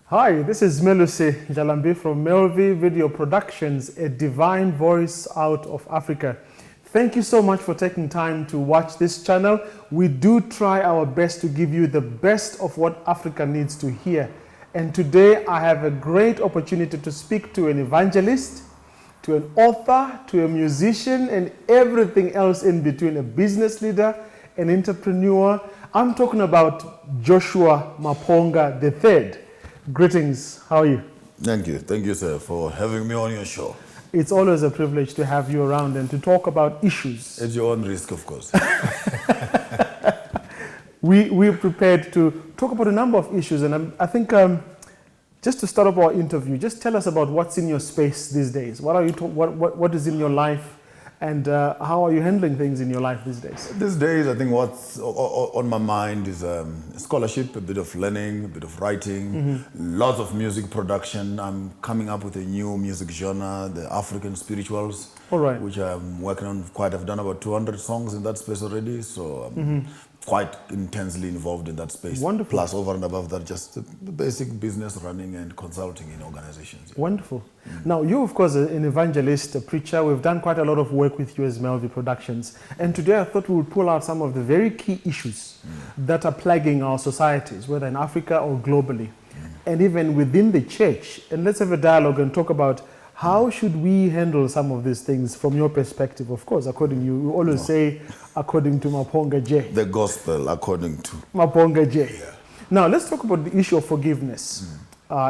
Hi, this is Melusi Jalambi from MelVee Video Productions, a divine voice out of Africa. Thank you so much for taking time to watch this channel. We do try our best to give you the best of what Africa needs to hear. And today I have a great opportunity to speak to an evangelist, to an author, to a musician, and everything else in between, a business leader, an entrepreneur. I'm talking about Joshua Maponga III. Greetings, how are you? Thank you, sir, for having me on your show. It's always a privilege to have you around and to talk about issues. At your own risk, of course. We're prepared to talk about a number of issues, and I think just to start off our interview, just tell us about what's in your space these days. What is in your life, and how are you handling things in your life these days? These days, I think what's on my mind is scholarship, a bit of learning, a bit of writing, lots of music production. I'm coming up with a new music genre, the African spirituals, All right. which I'm working on quite. I've done about 200 songs in that space already, so I'm quite intensely involved in that space. Wonderful. Plus, over and above that, just the basic business running and consulting in organizations. Wonderful. Now, you, of course, are an evangelist, a preacher. We've done quite a lot of work with you as MelVee Productions. And today I thought we would pull out some of the very key issues that are plaguing our societies, whether in Africa or globally, and even within the church. And let's have a dialogue and talk about how should we handle some of these things from your perspective, of course, according to you. You always say, according to Maponga J. The gospel, according to Maponga J. Yeah. Now, let's talk about the issue of forgiveness.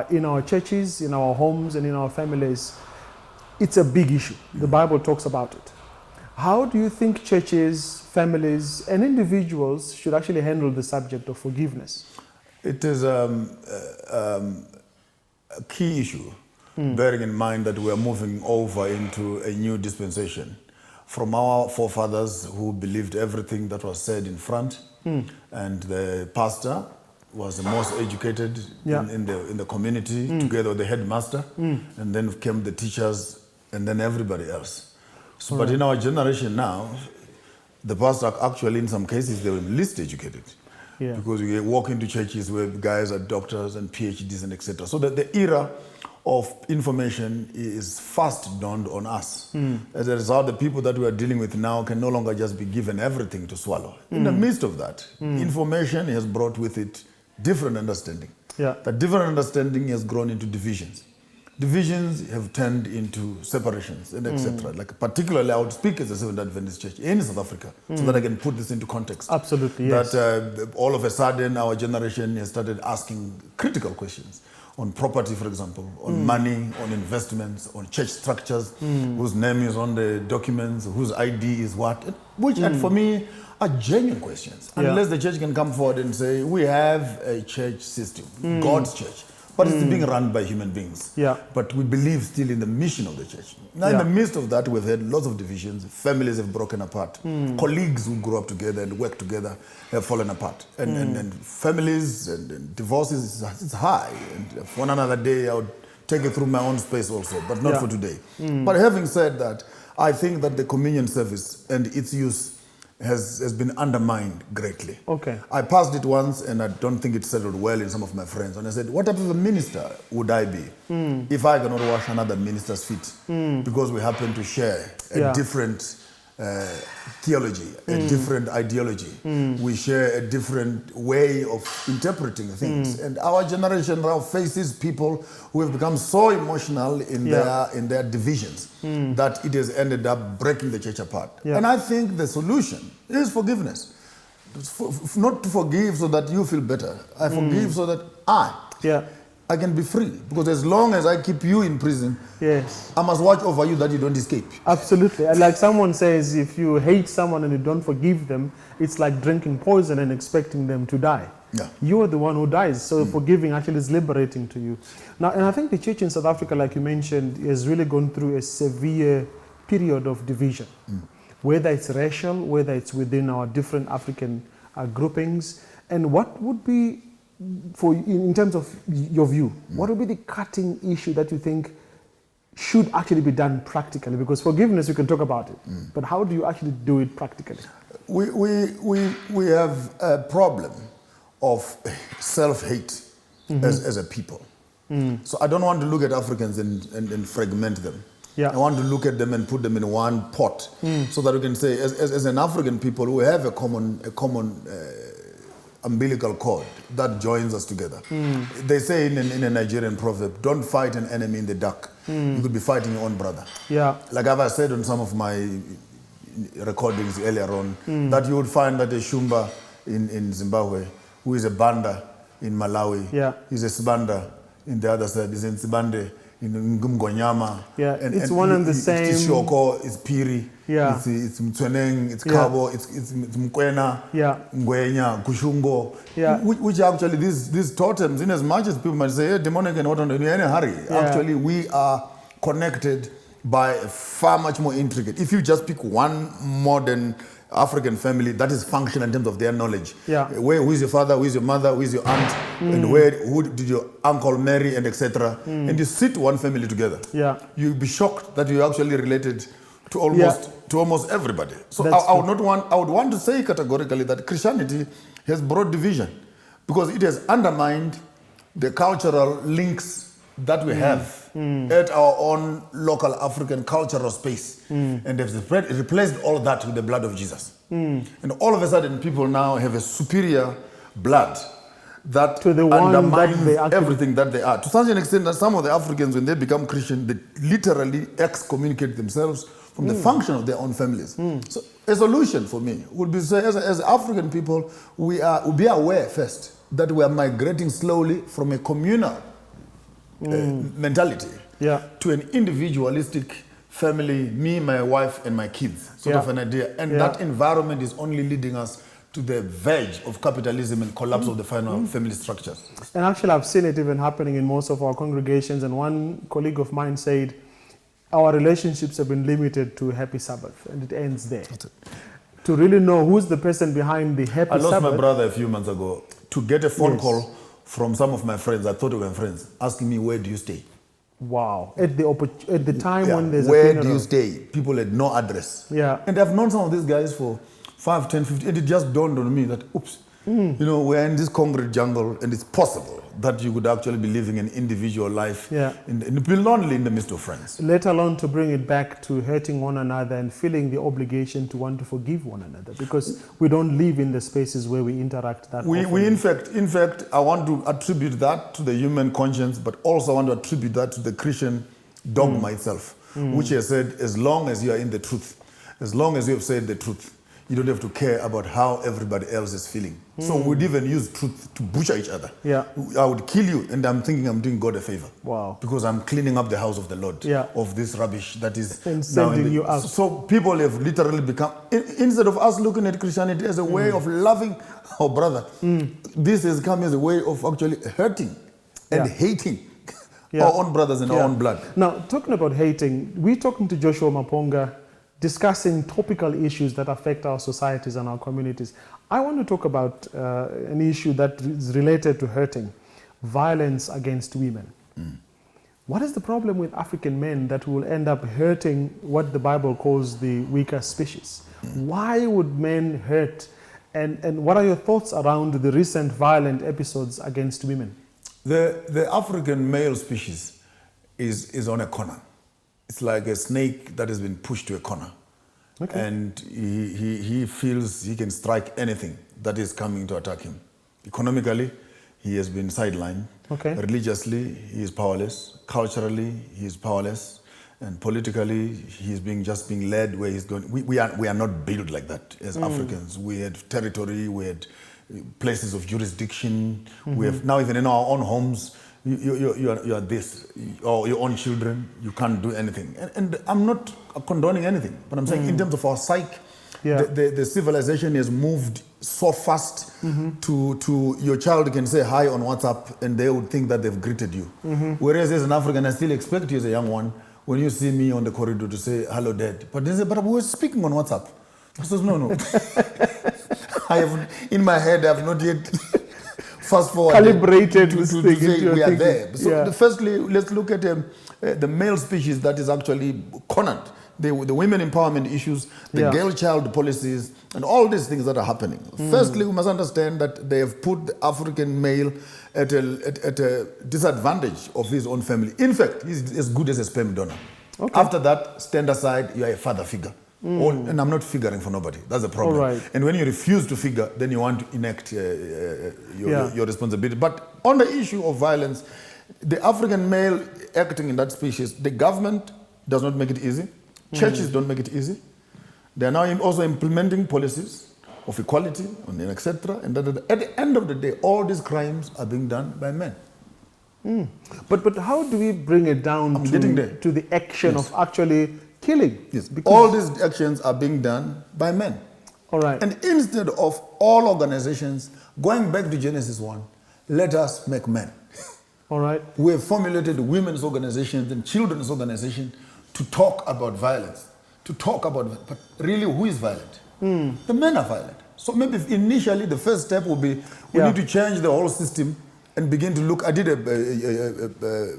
In our churches, in our homes, and in our families. It's a big issue. The Bible talks about it. How do you think churches, families, and individuals should actually handle the subject of forgiveness? It is a key issue, bearing in mind that we are moving over into a new dispensation from our forefathers who believed everything that was said in front, and the pastor was the most educated in the community, together with the headmaster, and then came the teachers, and then everybody else. So, but in our generation now, the pastor actually, in some cases, they were least educated. Yeah. Because we walk into churches where guys are doctors and PhDs and etc. So that the era of information is fast dawned on us. As a result, the people that we are dealing with now can no longer just be given everything to swallow. In the midst of that, information has brought with it different understanding. Yeah. That different understanding has grown into divisions. Divisions have turned into separations and etc. Like particularly, I would speak as a Seventh Adventist church in South Africa, so that I can put this into context. Absolutely, yes. That all of a sudden our generation has started asking critical questions on property, for example, on money, on investments, on church structures, whose name is on the documents, whose ID is what, which and for me are genuine questions. Unless the church can come forward and say, we have a church system, God's church, but it's being run by human beings. Yeah. But we believe still in the mission of the church. Now, in the midst of that, we've had lots of divisions. Families have broken apart. Colleagues who grew up together and work together have fallen apart. And families and divorces is high. And for another day, I would take it through my own space also, but not for today. But having said that, I think that the communion service and its use has been undermined greatly. Okay. I passed it once and I don't think it settled well in some of my friends. And I said, what type of a minister would I be if I cannot wash another minister's feet? Because we happen to share a different theology, a different ideology. We share a different way of interpreting things. And our generation now faces people who have become so emotional in their divisions that it has ended up breaking the church apart. And I think the solution is forgiveness. Not to forgive so that you feel better. I forgive so that I can be free. Because as long as I keep you in prison, I must watch over you that you don't escape. Absolutely. And like someone says, if you hate someone and you don't forgive them, it's like drinking poison and expecting them to die. Yeah. You are the one who dies. So forgiving actually is liberating to you. Now, and I think the church in South Africa, like you mentioned, has really gone through a severe period of division. Whether it's racial, whether it's within our different African groupings. And what would be, in terms of your view, what would be the cutting issue that you think should actually be done practically? Because forgiveness, you can talk about it, but how do you actually do it practically? We have a problem of self-hate as a people. So I don't want to look at Africans and fragment them. Yeah. I want to look at them and put them in one pot, so that we can say, as an African people, we have a common umbilical cord that joins us together. They say in a Nigerian proverb, don't fight an enemy in the dark. You could be fighting your own brother. Yeah. Like I've said on some of my recordings earlier on, that you would find that a Shumba in Zimbabwe, who is a Banda in Malawi, he's a Sibanda in the other side, he's in Sibande, in Ngumgonyama. Yeah, it's one and the same. It's Shoko, it's Piri, it's Mtweneng, it's Kabo, it's Mkwena, Ngwenya, Kushungo, which actually these totems, in as much as people might say, hey, demonic and what in any hurry, actually we are connected by far much more intricate. If you just pick one modern African family that is functional in terms of their knowledge. Who is your father, who is your mother, who is your aunt, and who did your uncle marry, and etc. And you sit one family together. You'll be shocked that you're actually related to almost everybody. So I would want to say categorically that Christianity has brought division, because it has undermined the cultural links that we have at our own local African cultural space, and have replaced all that with the blood of Jesus. And all of a sudden, people now have a superior blood that to the undermines everything that they are. To such an extent that some of the Africans, when they become Christian, they literally excommunicate themselves from the function of their own families. So a solution for me would be to say, as African people, we'll be aware first that we are migrating slowly from a communal mentality to an individualistic family, me, my wife, and my kids, sort of an idea. And that environment is only leading us to the verge of capitalism and collapse of the final family structures. And actually, I've seen it even happening in most of our congregations. And one colleague of mine said, our relationships have been limited to happy Sabbath, and it ends there. To really know who's the person behind the happy Sabbath. I lost my brother a few months ago. To get a phone call from some of my friends, I thought we were friends, asking me, where do you stay? Wow. At the time when there's where a funeral. do you stay? People had no address. And I've known some of these guys for 5, 10, 15, and it just dawned on me that, oops, we're in this concrete jungle, and it's possible that you could actually be living an individual life and be lonely in the midst of friends. Let alone to bring it back to hurting one another and feeling the obligation to want to forgive one another, because we don't live in the spaces where we interact that often. We in fact, I want to attribute that to the human conscience, but also I want to attribute that to the Christian dogma itself, which has said, as long as you are in the truth, as long as you have said the truth, you don't have to care about how everybody else is feeling. So we'd even use truth to butcher each other. I would kill you, and I'm thinking I'm doing God a favor. Wow. Because I'm cleaning up the house of the Lord of this rubbish that is and sending you out. So people have literally become, instead of us looking at Christianity as a way of loving our brother, this has come as a way of actually hurting and hating our own brothers and our own blood. Now, talking about hating, we're talking to Joshua Maponga, discussing topical issues that affect our societies and our communities. I want to talk about an issue that is related to hurting, violence against women. What is the problem with African men that will end up hurting what the Bible calls the weaker species? Why would men hurt? And what are your thoughts around the recent violent episodes against women? The African male species is on a corner. It's like a snake that has been pushed to a corner. And he feels he can strike anything that is coming to attack him. Economically, he has been sidelined. Religiously, he is powerless. Culturally, he is powerless. And politically, he's just being led where he's going. We are not built like that as Africans. We had territory, we had places of jurisdiction. We have now, even in our own homes, you are this, or your own children, you can't do anything. And I'm not condoning anything, but I'm saying in terms of our psyche, the civilization has moved so fast to your child can say hi on WhatsApp and they would think that they've greeted you. Whereas as an African, I still expect you as a young one, when you see me on the corridor, to say, hello, Dad. But they say, but we were speaking on WhatsApp. I says, no. In my head, I have not yet fast forward calibrated to say we are there. So firstly, let's look at the male species that is actually cornered the women empowerment issues, the girl child policies, and all these things that are happening. Firstly, we must understand that they have put the African male at a disadvantage of his own family. In fact, he's as good as a sperm donor. Okay. After that, stand aside, you are a father figure. And I'm not figuring for nobody. That's the problem. Right. And when you refuse to figure, then you want to enact your responsibility. But on the issue of violence, the African male acting in that species, the government does not make it easy. Churches don't make it easy. They are now also implementing policies of equality, and etc. And at the end of the day, all these crimes are being done by men. But how do we bring it down to the action of actually killing? Yes, all these actions are being done by men. All right. And instead of all organizations going back to Genesis 1, let us make men. All right. We have formulated women's organizations and children's organizations to talk about violence, but really who is violent? The men are violent. So maybe initially the first step will be we need to change the whole system and begin to look. I did a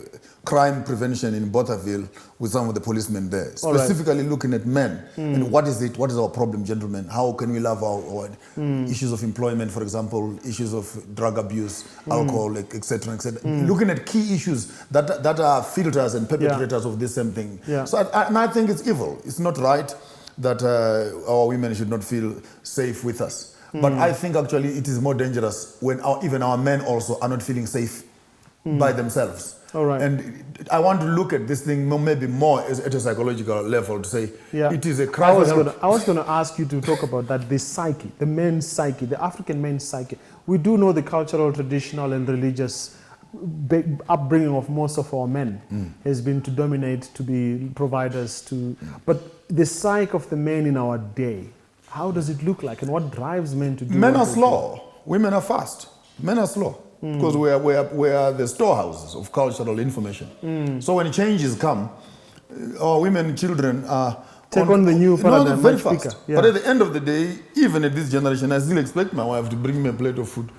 crime prevention in Bothaville with some of the policemen there, specifically looking at men and what is it? What is our problem, gentlemen? How can we love our issues of employment, for example, issues of drug abuse, alcohol, etc., etc. Looking at key issues that are filters and perpetrators of this same thing. So I think it's evil. It's not right that our women should not feel safe with us. But I think actually it is more dangerous when even our men also are not feeling safe by themselves. All right. And I want to look at this thing maybe more at a psychological level to say it is a crime. I was going to ask you to talk about that, the psyche, the men's psyche, the African men's psyche. We do know the cultural, traditional, and religious upbringing of most of our men has been to dominate, to be providers, but the psyche of the men in our day, how does it look like, and what drives men to do? Men are slow, women are fast. Men are slow because we are the storehouses of cultural information. So when changes come, our women and children are take on the new paradigm very fast. But at the end of the day, even at this generation, I still expect my wife to bring me a plate of food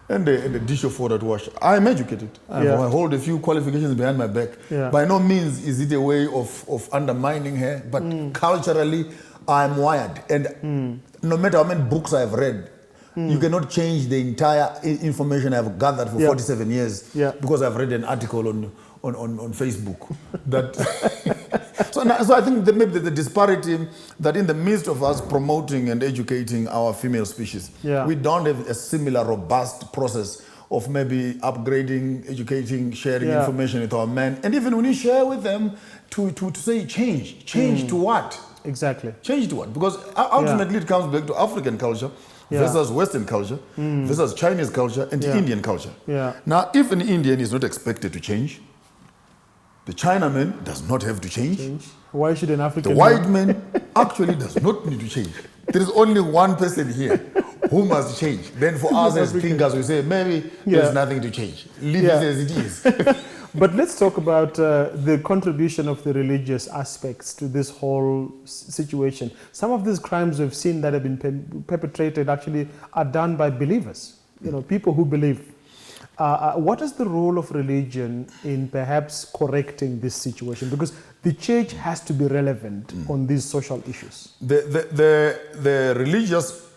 and a dish of water to wash. I am educated. I hold a few qualifications behind my back. By no means is it a way of undermining her, but culturally, I'm wired. And no matter how many books I've read, you cannot change the entire information I've gathered for 47 years because I've read an article on Facebook. So I think that maybe the disparity that in the midst of us promoting and educating our female species, we don't have a similar robust process of maybe upgrading, educating, sharing information with our men. And even when you share with them to say change to what? Exactly. Change to what? Because ultimately it comes back to African culture versus Western culture versus Chinese culture and Indian culture. Now, if an Indian is not expected to change, the Chinaman does not have to change. Why should an African? The white man actually does not need to change. There is only one person here who must change. Then for us as thinkers, we say, maybe there's nothing to change. Leave it as it is. But let's talk about the contribution of the religious aspects to this whole situation. Some of these crimes we've seen that have been perpetrated actually are done by believers, people who believe. What is the role of religion in perhaps correcting this situation? Because the church has to be relevant on these social issues. The religious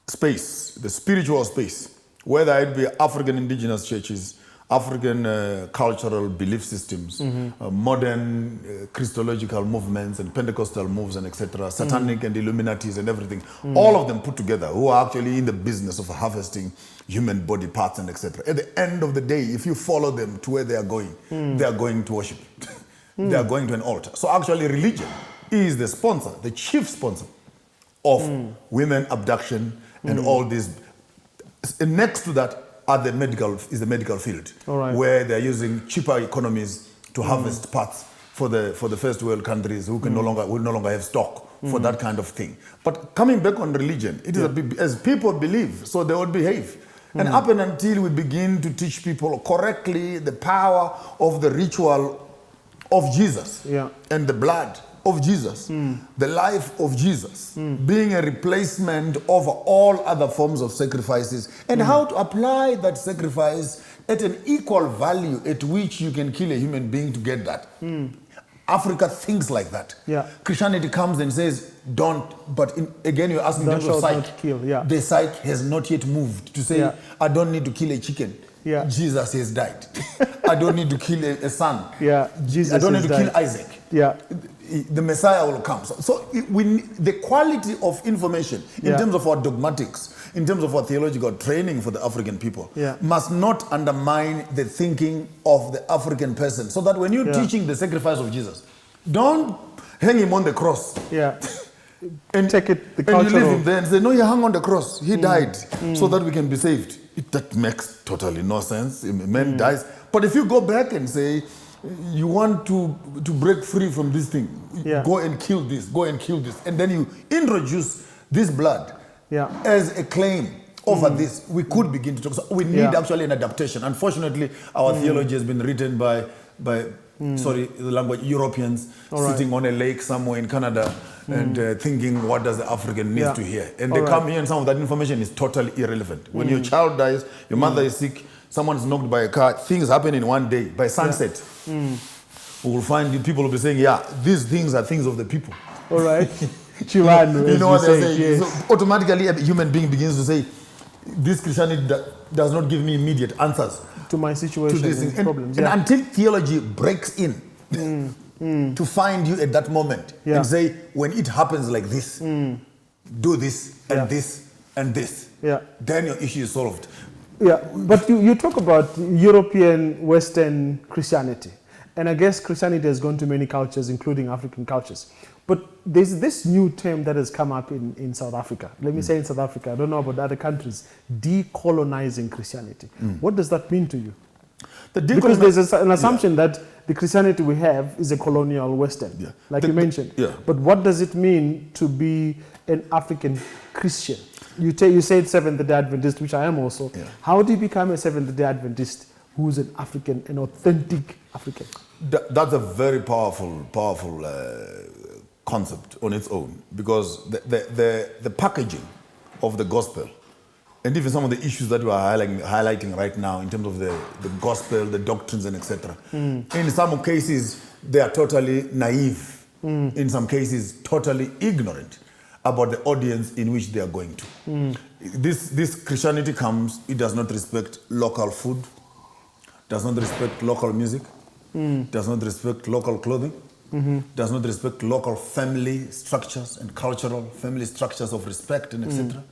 space, the spiritual space, whether it be African indigenous churches, African cultural belief systems, modern Christological movements and Pentecostal moves and etc., satanic and Illuminatis and everything, all of them put together who are actually in the business of harvesting human body parts and etc. At the end of the day, if you follow them to where they are going to worship. They are going to an altar. So actually religion is the sponsor, the chief sponsor of women abduction and all these. And next to that, the medical field, where they're using cheaper economies to harvest parts for the first world countries who will no longer have stock for that kind of thing. But coming back on religion, it is as people believe, so they would behave. And up and until we begin to teach people correctly the power of the ritual of Jesus and the blood of Jesus, the life of Jesus, being a replacement of all other forms of sacrifices, and how to apply that sacrifice at an equal value at which you can kill a human being to get that. Africa thinks like that. Yeah. Christianity comes and says, don't, but again, you're asking them to psych. Kill. Yeah. The psych has not yet moved to say, I don't need to kill a chicken. Yeah. Jesus has died. I don't need to kill a son. Yeah. Jesus I don't need to died. kill Isaac. Yeah. The Messiah will come. So the quality of information in terms of our dogmatics, in terms of our theological training for the African people, must not undermine the thinking of the African person. So that when you're teaching the sacrifice of Jesus, don't hang him on the cross. Yeah. And take it the and you leave him there and say, no, he hung on the cross. He died so that we can be saved. That makes totally no sense. A man dies. But if you go back and say, you want to break free from this thing, go and kill this, go and kill this. And then you introduce this blood as a claim over this, we could begin to talk. So we need actually an adaptation. Unfortunately, our theology has been written by sorry, the language, Europeans sitting on a lake somewhere in Canada and thinking, what does the African need to hear? And they come here and some of that information is totally irrelevant. When your child dies, your mother is sick, someone's knocked by a car, things happen in one day. By sunset, we will find people will be saying, these things are things of the people. All right. Chivano, you know what they're saying? Yes. So automatically a human being begins to say, this Christianity does not give me immediate answers to my situation and problems. And until theology breaks in to find you at that moment and say, when it happens like this, do this and this and this, then your issue is solved. Yeah, but you talk about European Western Christianity. And I guess Christianity has gone to many cultures, including African cultures. But there's this new term that has come up in South Africa. Let me say in South Africa, I don't know about other countries, decolonizing Christianity. What does that mean to you? Because there's an assumption that the Christianity we have is a colonial Western, like you mentioned. But what does it mean to be an African Christian? You said Seventh-day Adventist, which I am also. How do you become a Seventh-day Adventist who's an African, an authentic African? That's a very powerful concept on its own, because the packaging of the gospel, and even some of the issues that we are highlighting right now in terms of the gospel, the doctrines, and etc. In some cases, they are totally naive. In some cases, totally ignorant about the audience in which they are going to. This Christianity comes, it does not respect local food, does not respect local music, does not respect local clothing, does not respect local family structures and cultural family structures of respect and etc.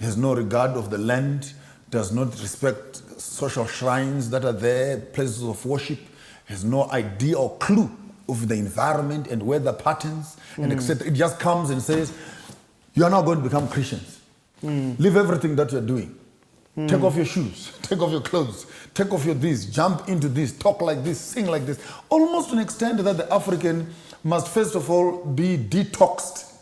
Has no regard of the land, does not respect social shrines that are there, places of worship, has no idea or clue of the environment and weather patterns and etc. It just comes and says, you are now going to become Christians. Leave everything that you're doing. Take off your shoes, take off your clothes, take off your this, jump into this, talk like this, sing like this. Almost to an extent that the African must first of all be detoxed.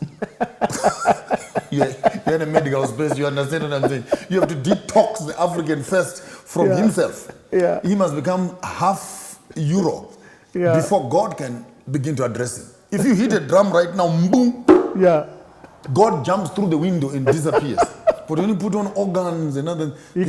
You're in a medical space, you understand what I'm saying? You have to detox the African first from himself. He must become half Euro before God can begin to address him. If you hit a drum right now, boom, God jumps through the window and disappears. But when you put on organs and other, he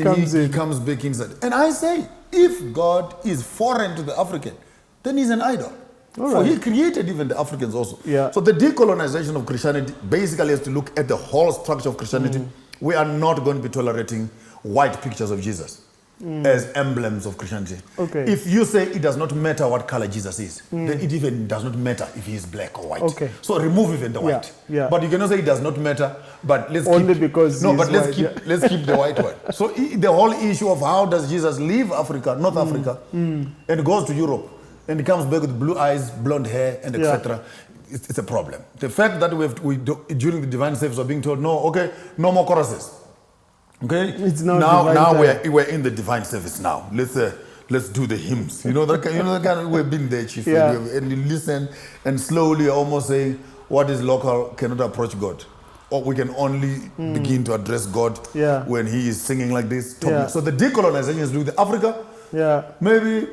comes back inside. And I say, if God is foreign to the African, then he's an idol. For he created even the Africans also. So the decolonization of Christianity basically has to look at the whole structure of Christianity. We are not going to be tolerating white pictures of Jesus as emblems of Christianity. If you say it does not matter what color Jesus is, then it even does not matter if he is black or white. So remove even the white. But you cannot say it does not matter, but let's let's keep the white one. So the whole issue of how does Jesus leave Africa, North Africa, and goes to Europe, and he comes back with blue eyes, blonde hair, and etc. It's a problem. The fact that during the divine service we're being told, no more choruses. It's now we're in the divine service now. Let's do the hymns. You know that kind of we've been there, Chief. And you listen, and slowly you're almost saying, what is local cannot approach God. Or we can only begin to address God when he is singing like this. So the decolonization is doing the Africa. Maybe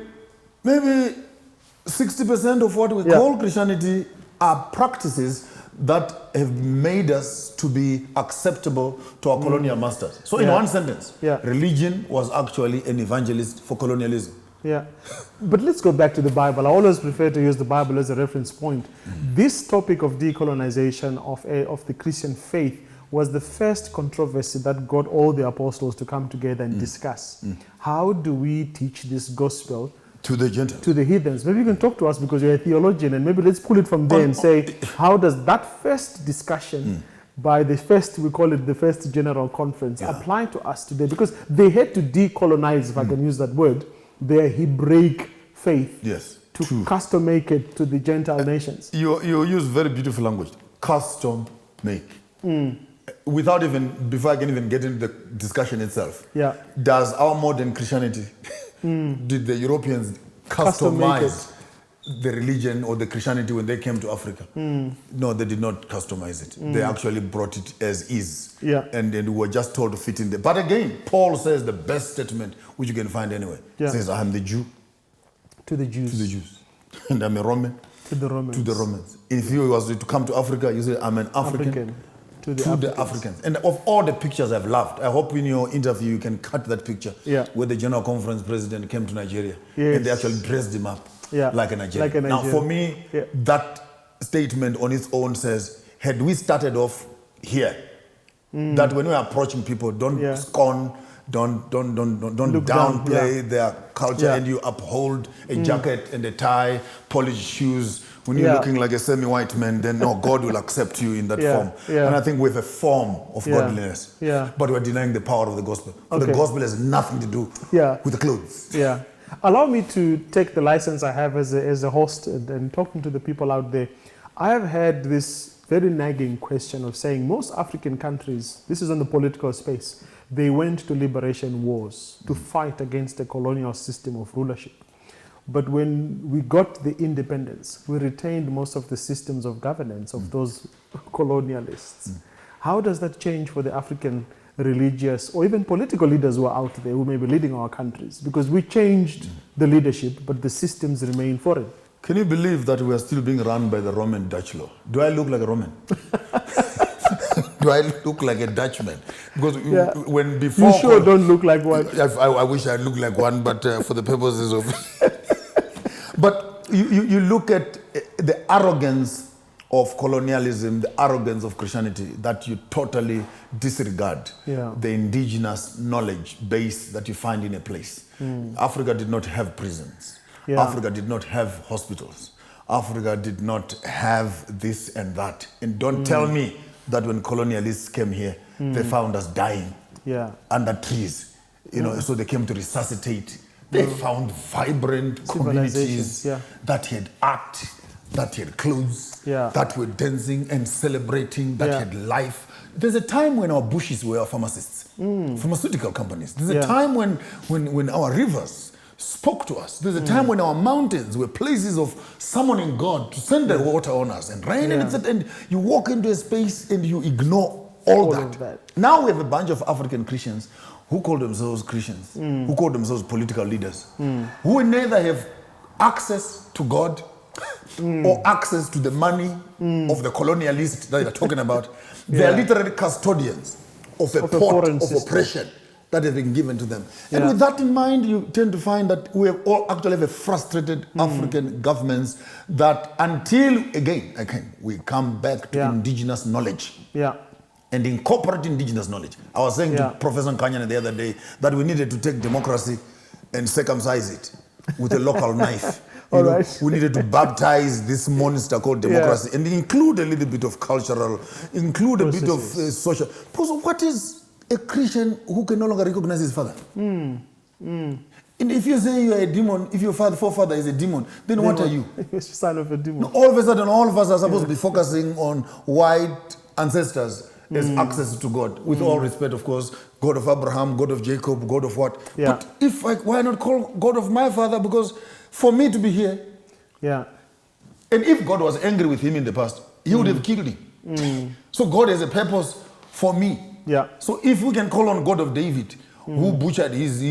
60% of what we call Christianity are practices that have made us to be acceptable to our colonial masters. So in one sentence, religion was actually an evangelist for colonialism. Yeah. But let's go back to the Bible. I always prefer to use the Bible as a reference point. This topic of decolonization of the Christian faith was the first controversy that got all the apostles to come together and discuss. How do we teach this gospel to the Gentiles, to the heathens? Maybe you can talk to us because you're a theologian, and maybe let's pull it from there and say, how does that first discussion by the first, we call it the first general conference, apply to us today? Because they had to decolonize, if I can use that word, their Hebraic faith to custom make it to the Gentile nations. You use very beautiful language, custom make. Without even, before I can even get into the discussion itself, does our modern Christianity, did the Europeans customize the religion or the Christianity when they came to Africa? No, they did not customize it. They actually brought it as is. And then we were just told to fit in there. But again, Paul says the best statement, which you can find anywhere, says, I am the Jew. To the Jews. To the Jews. And I'm a Roman. To the Romans. To the Romans. If you was to come to Africa, you say, I'm an African. To the Africans. And of all the pictures I've loved, I hope in your interview you can cut that picture where the General Conference president came to Nigeria and they actually dressed him up like a Nigerian. Now for me, that statement on its own says, had we started off here, that when we are approaching people, don't scorn, don't downplay their culture, and you uphold a jacket and a tie, polished shoes. When you're looking like a semi-white man, then no, God will accept you in that form. And I think we have a form of godliness, but we're denying the power of the gospel. The gospel has nothing to do with the clothes. Allow me to take the license I have as a host and talking to the people out there. I have had this very nagging question of saying most African countries, this is in the political space, they went to liberation wars to fight against a colonial system of rulership. But when we got the independence, we retained most of the systems of governance of those colonialists. How does that change for the African religious or even political leaders who are out there who may be leading our countries? Because we changed the leadership, but the systems remain foreign. Can you believe that we are still being run by the Roman Dutch law? Do I look like a Roman? Do I look like a Dutchman? Because when before... You sure don't look like one. I wish I looked like one, but for the purposes of... But you look at the arrogance of colonialism, the arrogance of Christianity, that you totally disregard the indigenous knowledge base that you find in a place. Africa did not have prisons. Africa did not have hospitals. Africa did not have this and that. And don't tell me that when colonialists came here, they found us dying under trees. You know, so they came to resuscitate. They found vibrant communities that had art, that had clothes, that were dancing and celebrating, that had life. There's a time when our bushes were our pharmacists, pharmaceutical companies. There's a time when our rivers spoke to us. There's a time when our mountains were places of summoning God to send the water on us and rain and you walk into a space and you ignore all that. Now we have a bunch of African Christians who call themselves Christians, who call themselves political leaders, who neither have access to God or access to the money of the colonialists that they're talking about. They are literally custodians of a pot of oppression that has been given to them. And with that in mind, you tend to find that we have all actually have a frustrated African governments that until, again, we come back to indigenous knowledge. And incorporate indigenous knowledge. I was saying to Professor Nkanyane the other day that we needed to take democracy and circumcise it with a local knife. We needed to baptize this monster called democracy and include a little bit of cultural, include a bit of social. Because what is a Christian who can no longer recognize his father? And if you say you are a demon, if your forefather is a demon, then what are you? You're a son of a demon. No, all of a sudden, all of us are supposed to be focusing on white ancestors as access to God. With all respect, of course, God of Abraham, God of Jacob, God of what? But if why not call God of my father? Because for me to be here, and if God was angry with him in the past, he would have killed him. So God has a purpose for me. So if we can call on God of David, who butchered his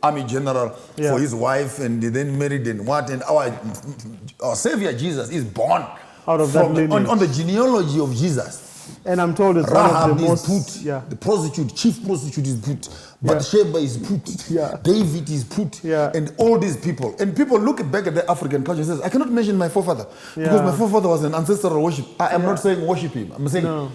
army general for his wife and then married and what, and our Savior Jesus is born out of that lineage. On the genealogy of Jesus. And I'm told it's Rahab one of the is most... put. The prostitute, chief prostitute is put. Bathsheba is put. David is put. And all these people. And people look back at the African culture and says, I cannot mention my forefather. Because my forefather was an ancestral worship. I am not saying worship him. I'm saying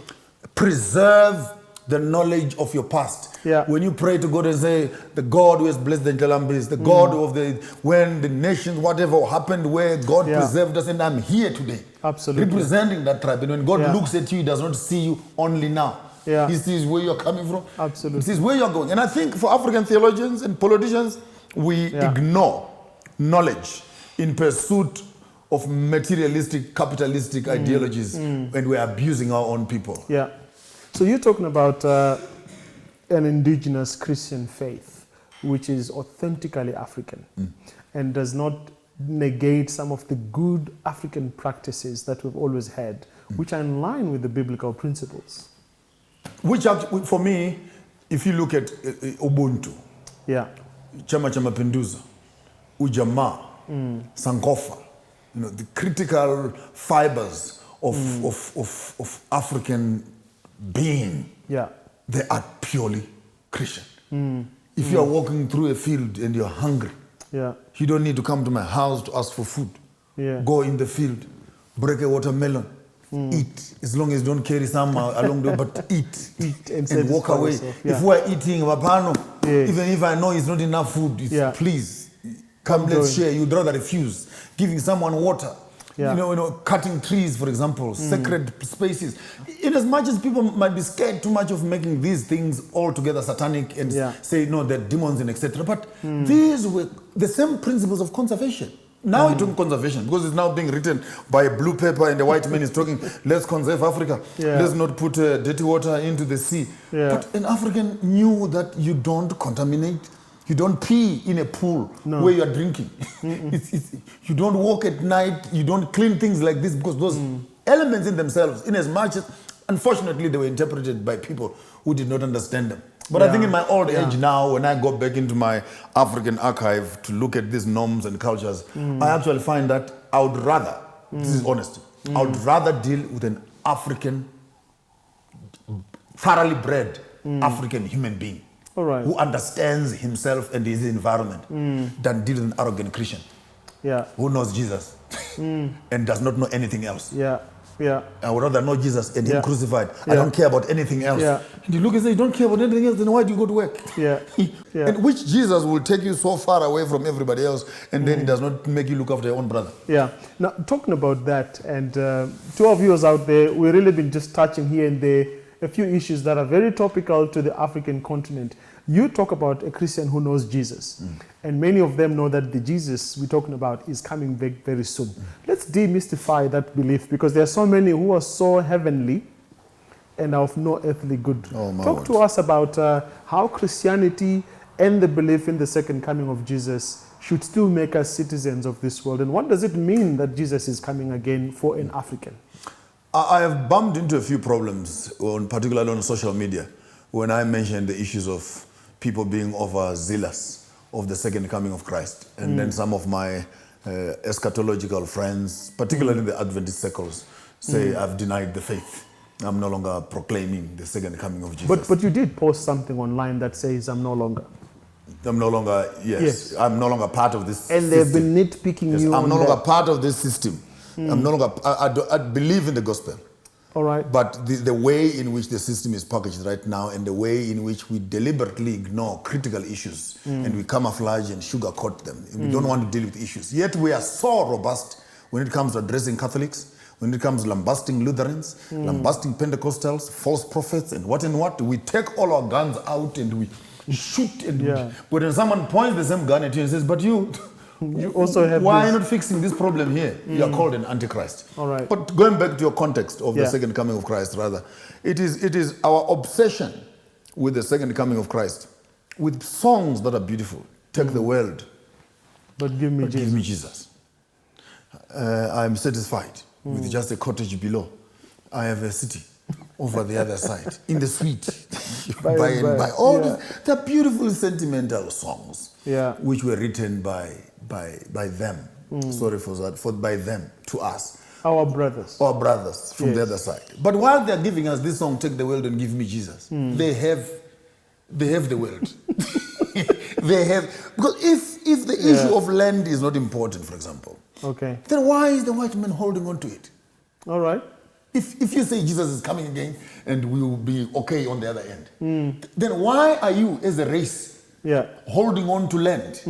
preserve the knowledge of your past. When you pray to God and say, the God who has blessed the Njalambis, the God of when the nations, whatever happened, where God preserved us, and I'm here today. Absolutely. Representing that tribe. And when God looks at you, he does not see you only now. He sees where you're coming from. Absolutely. He sees where you're going. And I think for African theologians and politicians, we ignore knowledge in pursuit of materialistic, capitalistic ideologies, and we're abusing our own people. So you're talking about an indigenous Christian faith, which is authentically African and does not negate some of the good African practices that we've always had, which are in line with the biblical principles. Which, for me, if you look at Ubuntu, Chama cha Mapinduzi, Ujamaa, Sankofa, the critical fibers of African being, they are purely Christian. If you are walking through a field and you're hungry, you don't need to come to my house to ask for food. Go in the field, break a watermelon, eat, as long as you don't carry some along the way, but eat and walk away. If we're eating Mapano, even if I know it's not enough food, please, come, let's share. You'd rather refuse. Giving someone water. Cutting trees, for example, sacred spaces. In as much as people might be scared too much of making these things altogether satanic and say, no, they're demons and etc. But these were the same principles of conservation. Now we're talking conservation because it's now being written by a blue paper and the white man is talking, let's conserve Africa. Let's not put dirty water into the sea. But an African knew that you don't contaminate. You don't pee in a pool where you are drinking. You don't walk at night. You don't clean things like this because those elements in themselves, in as much as, unfortunately, they were interpreted by people who did not understand them. But I think in my old age now, when I go back into my African archive to look at these norms and cultures, I actually find that I would rather, this is honesty, I would rather deal with an African, thoroughly bred African human being. Who understands himself and his environment than deal with an arrogant Christian who knows Jesus and does not know anything else. I would rather know Jesus and him crucified. I don't care about anything else. And you look and say, you don't care about anything else, then why do you go to work? And which Jesus will take you so far away from everybody else and then he does not make you look after your own brother. Now, talking about that, and to our viewers out there, we've really been just touching here and there a few issues that are very topical to the African continent. You talk about a Christian who knows Jesus, and many of them know that the Jesus we're talking about is coming back very soon. Let's demystify that belief, because there are so many who are so heavenly and are of no earthly good. Talk to us about how Christianity and the belief in the second coming of Jesus should still make us citizens of this world, and what does it mean that Jesus is coming again for an African? I have bumped into a few problems, particularly on social media, when I mentioned the issues of people being overzealous of the second coming of Christ. And then some of my eschatological friends, particularly in the Adventist circles, say I've denied the faith. I'm no longer proclaiming the second coming of Jesus. But you did post something online that says I'm no longer, I'm no longer part of this system. And they've been nitpicking you. I'm no longer part of this system. I'm no longer, I believe in the gospel. All right. But the way in which the system is packaged right now and the way in which we deliberately ignore critical issues and we camouflage and sugarcoat them. We don't want to deal with issues. Yet we are so robust when it comes to addressing Catholics, when it comes to lambasting Lutherans, lambasting Pentecostals, false prophets and what. We take all our guns out and we shoot. But when someone points the same gun at you and says, but you also have why are you not fixing this problem here? You are called an antichrist. All right. But going back to your context of the second coming of Christ, rather, it is our obsession with the second coming of Christ, with songs that are beautiful. Take the world, but give me Jesus. I am satisfied with just a cottage below. I have a city over the other side, in the sweet. by all these, they're beautiful sentimental songs, which were written by them. Sorry for that, by them to us. Our brothers. Our brothers from Yes. the other side. But while they're giving us this song, Take the World and Give Me Jesus, they have the world. They have, because if the issue of land is not important, for example, Okay. then why is the white man holding on to it? All right. If you say Jesus is coming again and we will be okay on the other end, then why are you as a race holding on to land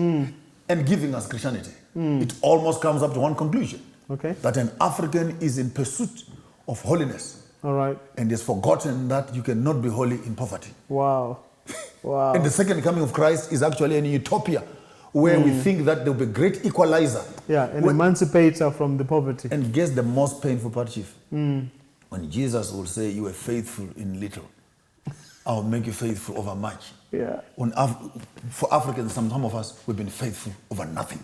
and giving us Christianity? It almost comes up to one conclusion. Okay. That an African is in pursuit of holiness. All right. And has forgotten that you cannot be holy in poverty. Wow. Wow. And the second coming of Christ is actually an utopia where we think that there will be a great equalizer. Yeah, an emancipator from the poverty. And guess the most painful part, Chief? When Jesus will say, you were faithful in little, I will make you faithful over much. Yeah. For Africans, some of us, we've been faithful over nothing.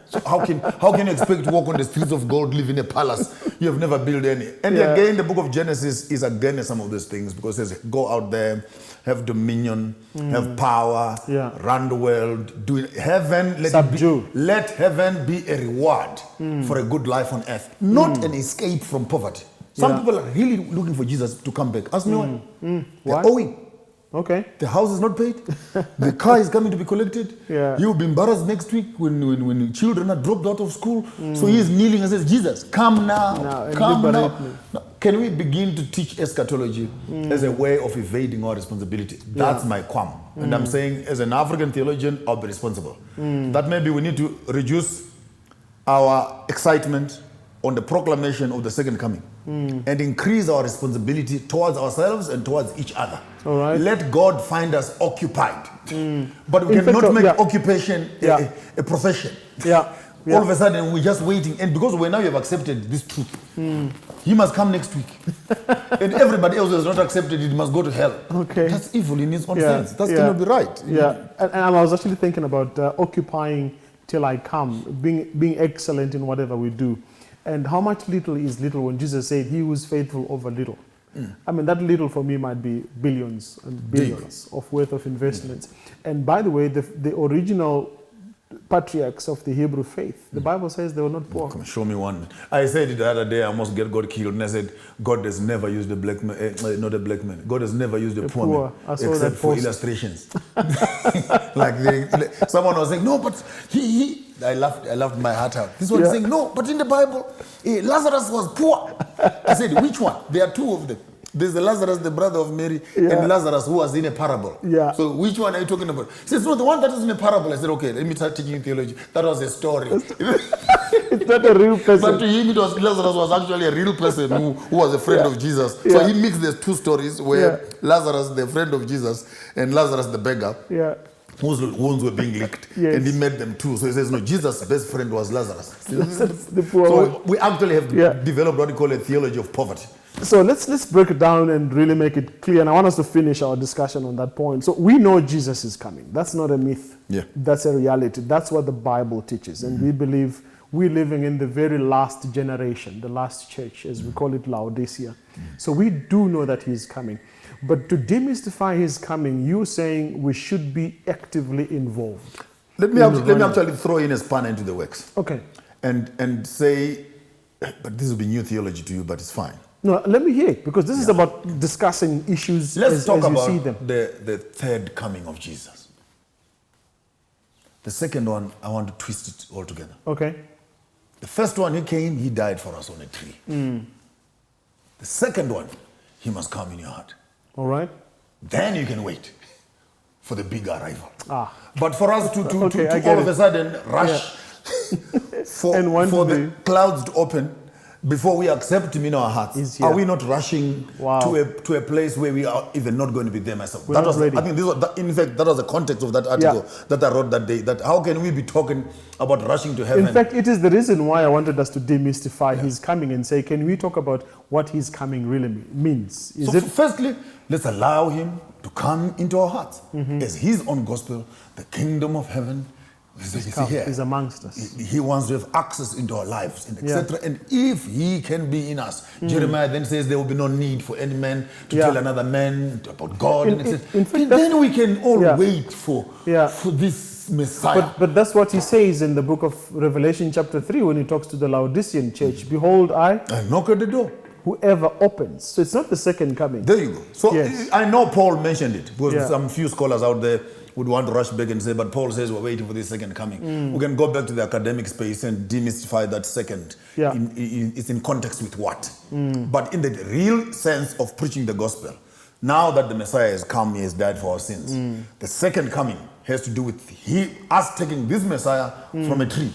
So how can you expect to walk on the streets of gold, live in a palace? You have never built any. And again, the book of Genesis is again some of those things, because it says, go out there, have dominion, have power, run the world, do it. Heaven, let heaven be a reward for a good life on earth, not an escape from poverty. Some people are really looking for Jesus to come back. Ask me why. They're owing. Okay. The house is not paid. The car is coming to be collected. You'll be embarrassed next week when children are dropped out of school. So he is kneeling and says, Jesus, come now. Come now. Can we begin to teach eschatology as a way of evading our responsibility? That's my qualm. And I'm saying, as an African theologian, I'll be responsible. That maybe we need to reduce our excitement on the proclamation of the second coming and increase our responsibility towards ourselves and towards each other. All right. Let God find us occupied. But we cannot make occupation a profession. All of a sudden, we're just waiting. And because we now have accepted this truth, he must come next week. And everybody else who has not accepted it must go to hell. Okay. That's evil in its own sense. That cannot be right. And I was actually thinking about occupying till I come, being excellent in whatever we do. And how much little is little when Jesus said he who is faithful over little. I mean, that little for me might be billions and billions of worth of investments. And by the way, the original patriarchs of the Hebrew faith, the Bible says they were not poor. Come show me one. I said it the other day, I almost got killed, and I said, God has never used a black man, not a black man. God has never used a poor man, except for illustrations. Like someone was saying, no, but I laughed my heart out. This one is saying, no, but in the Bible, Lazarus was poor. I said, which one? There are two of them. There's the Lazarus, the brother of Mary, and Lazarus, who was in a parable. So which one are you talking about? He says, no, the one that is in a parable. I said, okay, let me start teaching theology. That was a story. It's not a real person. But to him, Lazarus was actually a real person who was a friend of Jesus. So he mixed the two stories where Lazarus, the friend of Jesus, and Lazarus, the beggar, whose wounds were being licked, and he made them two. So he says, no, Jesus' best friend was Lazarus. The poor so we actually have developed what we call a theology of poverty. So let's break it down and really make it clear. And I want us to finish our discussion on that point. So we know Jesus is coming. That's not a myth. That's a reality. That's what the Bible teaches. And we believe we're living in the very last generation, the last church, as we call it, Laodicea. So we do know that he's coming. But to demystify his coming, you're saying we should be actively involved. Let me actually throw in a spanner into the works. Okay. And say, but this will be new theology to you, but it's fine. No, let me hear it, because this is about discussing issues Let's talk as you about see them. The third coming of Jesus. The second one, I want to twist it all together. Okay. The first one, he came, he died for us on a tree. The second one, he must come in your heart. All right. Then you can wait for the big arrival. But for us to all of a sudden rush for the clouds to open before we accept him in our hearts, are we not rushing to a place where we are even not going to be there myself? I think in fact, that was the context of that article that I wrote that day. That how can we be talking about rushing to heaven? In fact, it is the reason why I wanted us to demystify his coming and say, can we talk about what his coming really means? Firstly, let's allow him to come into our hearts as his own gospel, the kingdom of heaven. He's amongst us. He wants to have access into our lives, and etc. And if he can be in us, Jeremiah then says there will be no need for any man to tell another man about God, and etc. And then we can all wait for this Messiah. But that's what he says in the book of Revelation chapter 3 when he talks to the Laodicean church. Behold, I knock at the door. Whoever opens. So it's not the second coming. There you go. So yes. I know Paul mentioned it, because some few scholars out there would want to rush back and say, but Paul says we're waiting for this second coming. We can go back to the academic space and demystify that second. It's in context with what? But in the real sense of preaching the gospel, now that the Messiah has come, he has died for our sins. The second coming has to do with us taking this Messiah from a tree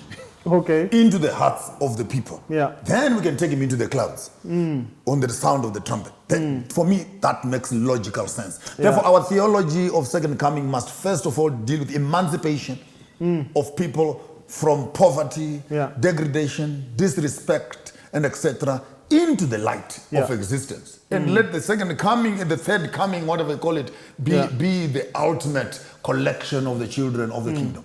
into the hearts of the people. Then we can take him into the clouds on the sound of the trumpet. Then, for me, that makes logical sense. Therefore, our theology of second coming must first of all deal with emancipation of people from poverty, degradation, disrespect, and etc., into the light of existence. And let the second coming and the third coming, whatever you call it, be the ultimate collection of the children of the kingdom.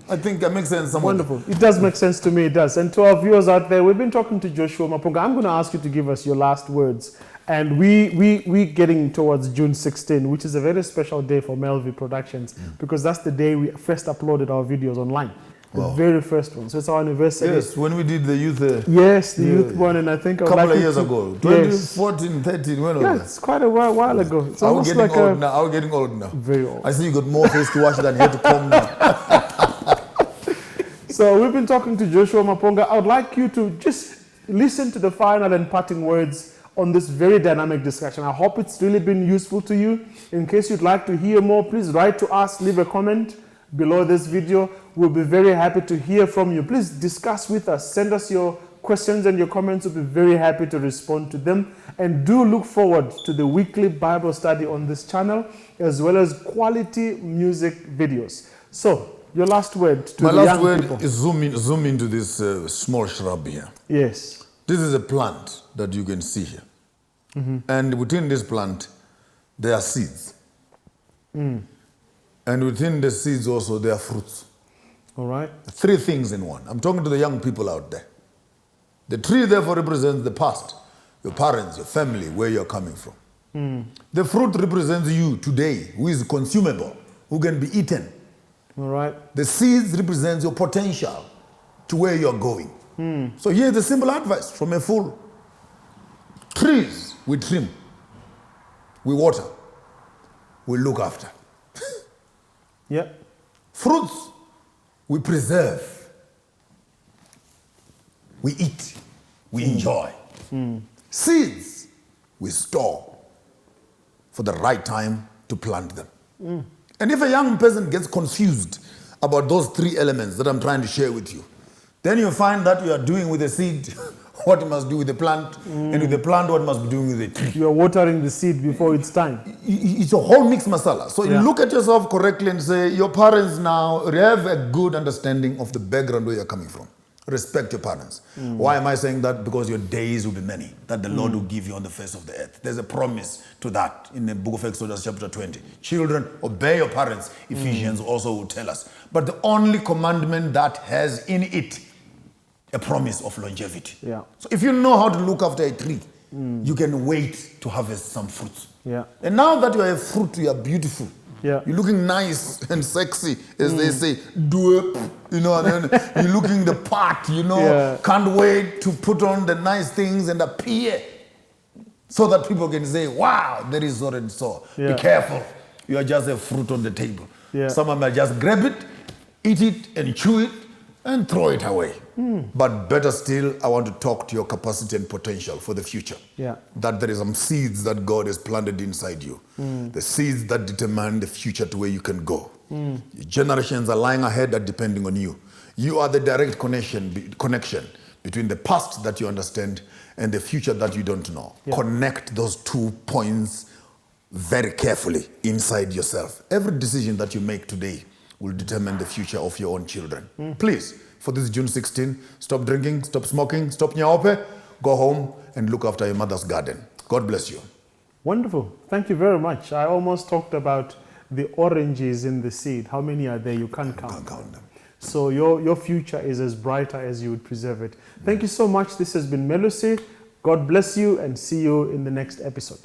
I think that makes sense. Wonderful. It does make sense to me, it does. And to our viewers out there, we've been talking to Joshua Maponga. I'm going to ask you to give us your last words. And we're getting towards June 16, which is a very special day for MelVee Productions, because that's the day we first uploaded our videos online. The very first one. So it's our anniversary. Yes, when we did the youth. Yes, the youth one, and I think a couple of years ago, 2014, 13. When was that? It's quite a while ago. It's are we getting like old now? Are we getting old now? Very old. I see you got more face to wash than hair to comb now. So we've been talking to Joshua Maponga. I would like you to just listen to the final and parting words on this very dynamic discussion. I hope it's really been useful to you. In case you'd like to hear more, please write to us, leave a comment below this video. We'll be very happy to hear from you. Please discuss with us. Send us your questions and your comments. We'll be very happy to respond to them. And do look forward to the weekly Bible study on this channel, as well as quality music videos. So, your last word to the young people. My last word is zoom into this small shrub here. Yes. This is a plant that you can see here. And within this plant, there are seeds. And within the seeds also, there are fruits. All right. 3 things in one. I'm talking to the young people out there. The tree, therefore, represents the past, your parents, your family, where you're coming from. The fruit represents you today, who is consumable, who can be eaten. All right. The seeds represents your potential to where you're going. So here's the simple advice from a fool. Trees, we trim, we water, we look after. Fruits, we preserve, we eat, we enjoy. Seeds, we store for the right time to plant them. And if a young person gets confused about those 3 elements that I'm trying to share with you, then you find that you are doing with the seed what you must do with the plant, and with the plant what you must be doing with the tree. You are watering the seed before it's time. It's a whole mixed masala. So you look at yourself correctly and say, your parents now have a good understanding of the background where you're coming from. Respect your parents. Why am I saying that? Because your days will be many, that the Lord will give you on the face of the earth. There's a promise to that in the book of Exodus chapter 20. Children, obey your parents. Ephesians also will tell us. But the only commandment that has in it a promise of longevity. So if you know how to look after a tree, you can wait to harvest some fruits. And now that you are a fruit, you are beautiful. You're looking nice and sexy, as they say. Do it, you know, and then you're looking the part, you know. Can't wait to put on the nice things and appear so that people can say, wow, there is so and so. Be careful. You are just a fruit on the table. Someone might just grab it, eat it, and chew it, and throw it away. But better still, I want to talk to your capacity and potential for the future. That there is some seeds that God has planted inside you. The seeds that determine the future to where you can go. Your generations are lying ahead that depending on you. You are the direct connection between the past that you understand and the future that you don't know. Connect those 2 points very carefully inside yourself. Every decision that you make today will determine the future of your own children. Please, for this June 16, stop drinking, stop smoking, stop nyaope, go home and look after your mother's garden. God bless you. Wonderful. Thank you very much. I almost talked about the oranges in the seed. How many are there? You can't count. Can't count them. So your future is as brighter as you would preserve it. Thank you so much. This has been Melusi. God bless you and see you in the next episode.